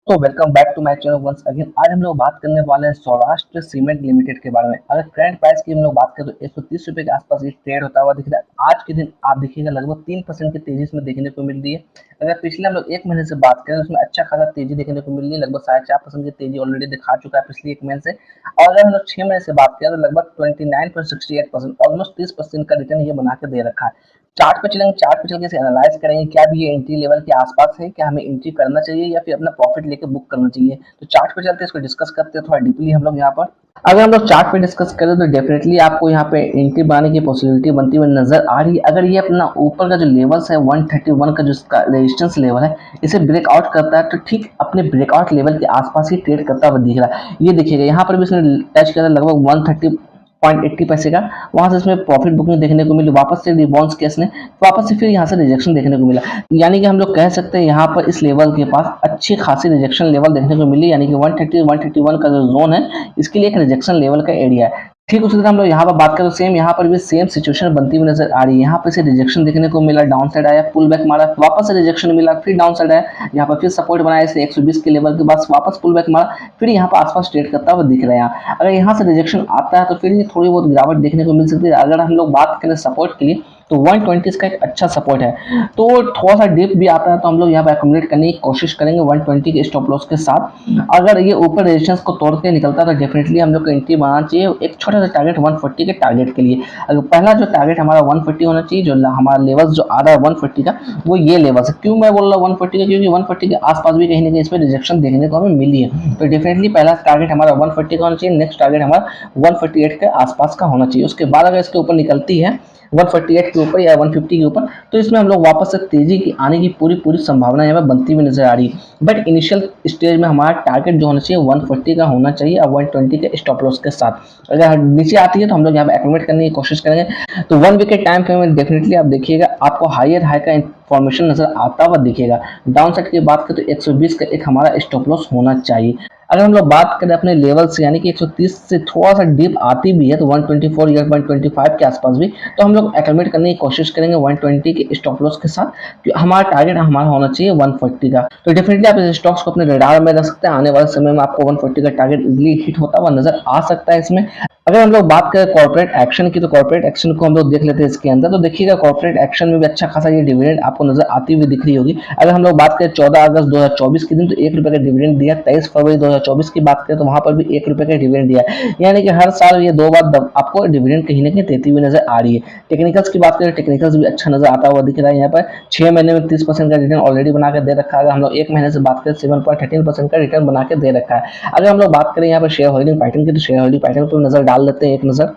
तो welcome back to my channel once again. आज हम लोग बात करने वाले हैं सौराष्ट्र सीमेंट लिमिटेड के बारे में। अगर करंट प्राइस की हम लोग बात करें तो 130 रुपए के आसपास ये ट्रेड होता हुआ दिख रहा है। आज के दिन आप देखिएगा लगभग 3% की तेजी इसमें देखने को मिल रही है। अगर पिछले हम लोग एक महीने से बात करें तो उसमें अच्छा खासा तेजी देखने को मिल रही है। लगभग 4.5% की तेजी ऑलरेडी दिखा चुका है पिछले एक महीने से। और अगर हम लोग 6 महीने से बात करें तो लगभग 29.68%, ऑलमोस्ट 30% का रिटर्न ये बना के दे रखा है। चार्ट पे चलेंगे, चार्ट पे चल के इसे एनालाइज करेंगे क्या भी ये एंट्री लेवल के आसपास है, क्या हमें एंट्री करना चाहिए या फिर अपना प्रॉफिट लेके बुक करना चाहिए। तो चार्ट पे चलते हैं, इसको डिस्कस करते हैं थोड़ा डीपली हम लोग यहाँ पर। अगर हम लोग चार्ट पे डिस्कस करें तो डेफिनेटली आपको यहाँ पे एंट्री बनाने की पॉसिबिलिटी बनती हुई नजर आ रही है। अगर ये अपना ऊपर का जो लेवल्स है 131 का जो इसका रेजिस्टेंस लेवल है इसे ब्रेकआउट करता है तो ठीक अपने ब्रेकआउट लेवल के आसपास ही ट्रेड करता हुआ दिख रहा है। ये देखिएगा यहाँ पर भी इसने टच किया था लगभग 130.80 पैसे का। वहां से इसमें प्रॉफिट बुकिंग देखने को मिली, वापस से रिबाउंस केस ने वापस से फिर यहाँ से रिजेक्शन देखने को मिला। यानी कि हम लोग कह सकते हैं यहाँ पर इस लेवल के पास अच्छी खासी रिजेक्शन लेवल देखने को मिली। यानी कि 130 131 का जो जोन है इसके लिए एक रिजेक्शन लेवल का एरिया है। ठीक उसी तरह हम लोग यहाँ पर बात करें तो सेम यहाँ पर भी सेम सिचुएशन बनती हुई नजर आ रही है। यहाँ पर से रिजेक्शन देखने को मिला, डाउन साइड आया, पुल बैक मारा, वापस से रिजेक्शन मिला, फिर डाउन साइड आया, यहाँ पर फिर सपोर्ट बनाया इसे 120 के लेवल के बाद वापस पुल बैक मारा, फिर यहाँ पर आसपास ट्रेड करता हुआ दिख रहा है। यहाँ अगर यहाँ से रिजेक्शन आता है तो फिर ये थोड़ी बहुत गिरावट देखने को मिल सकती है। अगर हम लोग बात करें सपोर्ट के लिए तो 120 का एक अच्छा सपोर्ट है। तो थोड़ा सा डिप भी आता है तो हम लोग यहाँ पे एक्यूमुलेट करने की कोशिश करेंगे 120 के स्टॉप लॉस के साथ। अगर ये ऊपर रेजिस्टेंस को तोड़ के निकलता है तो डेफिनेटली हम लोग को एंट्री बनाना चाहिए एक छोटा सा टारगेट 140 के टारगेट के लिए। अगर पहला जो टारगेट हमारा 140 होना चाहिए, जो हमारा लेवल जो आ रहा है 140 का वो ये लेवल है। क्यों मैं बोल रहा हूँ 140 का, क्योंकि 140 के आसपास भी कहीं ना कहीं इसमें रिजेक्शन देखने को हमें मिली है। तो डेफिनेटली पहला टारगेट हमारा 140 का होना चाहिए, नेक्स्ट टारगेट हमारा 148 के आसपास का होना चाहिए। उसके बाद अगर इसके ऊपर निकलती है 148 के ऊपर या 150 के ऊपर तो इसमें हम लोग वापस से तेजी की आने की पूरी संभावना यहाँ पे बनती हुई नजर आ रही है। बट इनिशियल स्टेज में हमारा टारगेट जो होना चाहिए 140 का होना चाहिए और 120 के स्टॉप लॉस के साथ। अगर नीचे आती है तो हम लोग यहाँ पे एक्यूमुलेट करने की कोशिश करेंगे। तो 1 वीक के टाइम फ्रेम में डेफिनेटली आप देखिएगा आपको हायर हाई का फॉर्मेशन नजर आता हुआ दिखेगा। डाउन साइड की बात करें तो 120 का एक हमारा स्टॉप लॉस होना चाहिए। अगर हम लोग बात करें अपने लेवल से यानी कि 130 से थोड़ा सा डिप आती भी है तो 124 या 125 के आसपास भी तो हम लोग एक्यूमुलेट करने की कोशिश करेंगे 120 के स्टॉप लॉस के साथ, कि हमारा टारगेट हमारा होना चाहिए 140 का। तो डेफिनेटली आप इस स्टॉक्स को अपने रडार में रख सकते हैं। आने वाले समय में आपको 140 का टारगेट इजीली हिट होता हुआ नजर आ सकता है इसमें। अगर हम लोग बात करें कॉर्पोरेट एक्शन की तो कॉर्पोरेट एक्शन को हम लोग देख लेते हैं इसके अंदर। तो देखिएगा कॉर्पोरेट एक्शन में भी अच्छा खासा ये डिविडेंड आपको नजर आती हुई दिख रही होगी। अगर हम लोग बात करें 14 अगस्त 2024 के दिन तो 1 रुपए का डिविडेंड दिया। 23 फरवरी 2024 की बात करें तो वहां पर भी 1 रुपए का डिविडेंड दिया। यानी कि हर साल ये दो बार आपको डिविडेंड कहीं ना कहीं देती हुई नजर आ रही है। टेक्निकल्स की बात करें, टेक्निकल्स भी अच्छा नजर आता हुआ दिख रहा है। यहाँ पर 6 महीने में 30% का रिटर्न ऑलरेडी बना के दे रखा है। अगर हम लोग एक महीने से बात करें 7.13% का रिटर्न बना के दे रखा है। अगर हम लोग बात करें यहाँ पर शेयर होल्डिंग पैटर्न की तो शेयर होल्डिंग पैटर्न पर नजर डाल लेते हैं एक नजर।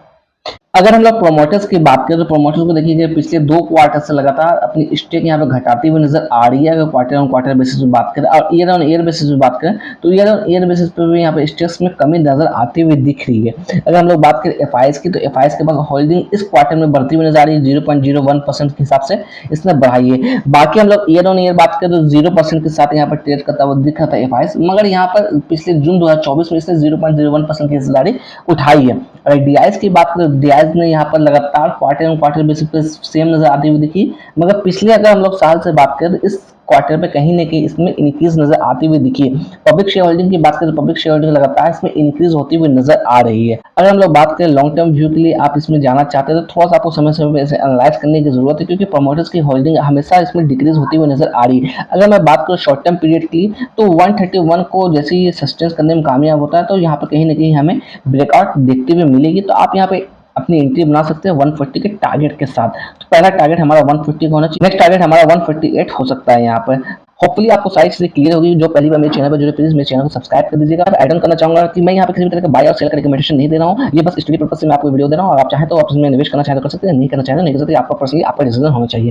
अगर हम लोग प्रोमोटर्स की बात करें तो प्रोमोटर्स को देखिए पिछले 2 क्वार्टर से लगातार अपनी स्टेक यहाँ पे घटाती हुई नजर आ रही है। अगर क्वार्टर ऑन क्वार्टर बेसिस पे बात करें और ईयर ऑन ईयर बेसिस पे बात करें तो ईयर ऑन ईयर बेसिस पे भी यहाँ पे स्टेक्स में कमी नजर आती हुई दिख रही है। अगर हम लोग बात करें एफआईएस की तो एफआईएस के पास होल्डिंग इस क्वार्टर में बढ़ती हुई नजर आ रही है। 0.01% के हिसाब से इसने बढ़ाई है। बाकी हम लोग ईयर ऑन ईयर बात करें तो 0% के साथ यहाँ पर ट्रेड करता हुआ दिख रहा था एफआईएस, मगर यहाँ पर पिछले जून 2024 में इसने 0.01% की हिस्सेदारी उठाई है। अगर डीआईएस की बात करें डीआईएस ने यहाँ पर लगातार क्वार्टर ऑन क्वार्टर बेसिस पे सेम नजर आती हुई दिखी, मगर पिछले अगर हम लोग साल से बात करें तो इस क्वार्टर पे कहीं ना कहीं इसमें इंक्रीज नजर आती हुई दिखी है। पब्लिक शेयर होल्डिंग की बात करें तो पब्लिक शेयर होल्डिंग लगातार इसमें इंक्रीज होती हुई नजर आ रही है। अगर हम लोग बात करें लॉन्ग टर्म व्यू के लिए आप इसमें जाना चाहते हैं तो थोड़ा सा आपको समय समय इसे एनालाइज करने की जरूरत है, क्योंकि प्रमोटर्स की होल्डिंग हमेशा इसमें डिक्रीज होती हुई नजर आ रही है। अगर मैं बात करूँ शॉर्ट टर्म पीरियड की तो 131 को जैसे ही सस्टेन करने में कामयाब होता है तो यहाँ पर कहीं ना कहीं हमें ब्रेकआउट देखते हुए मिलेगी। तो आप यहाँ पे अपनी एंट्री बना सकते हैं 140 के टारगेट के साथ। तो पहला टारगेट हमारा 140 का होना चाहिए, नेक्स्ट टारगेट हमारा 148 हो सकता है यहाँ पर। होपफुली आपको सारी चीजें क्लियर होगी। जो पहली बार मेरे चैनल पर जुड़े प्लीज मेरे चैनल को सब्सक्राइब कर दीजिएगा। ऐड ऑन करना चाहूंगा कि मैं यहाँ पे किसी भी तरह का बाय और सेल का रिकमेंडेशन नहीं दे रहा हूँ, ये बस स्टडी पर्पज से मैं आपको वीडियो दे रहा हूँ। और आप चाहे तो आप इसमें निवेश करना चाहे तो कर सकते हैं, नहीं करना चाहे तो नहीं कर सकते। आपका पर्सनली आपका डिसीजन होना चाहिए।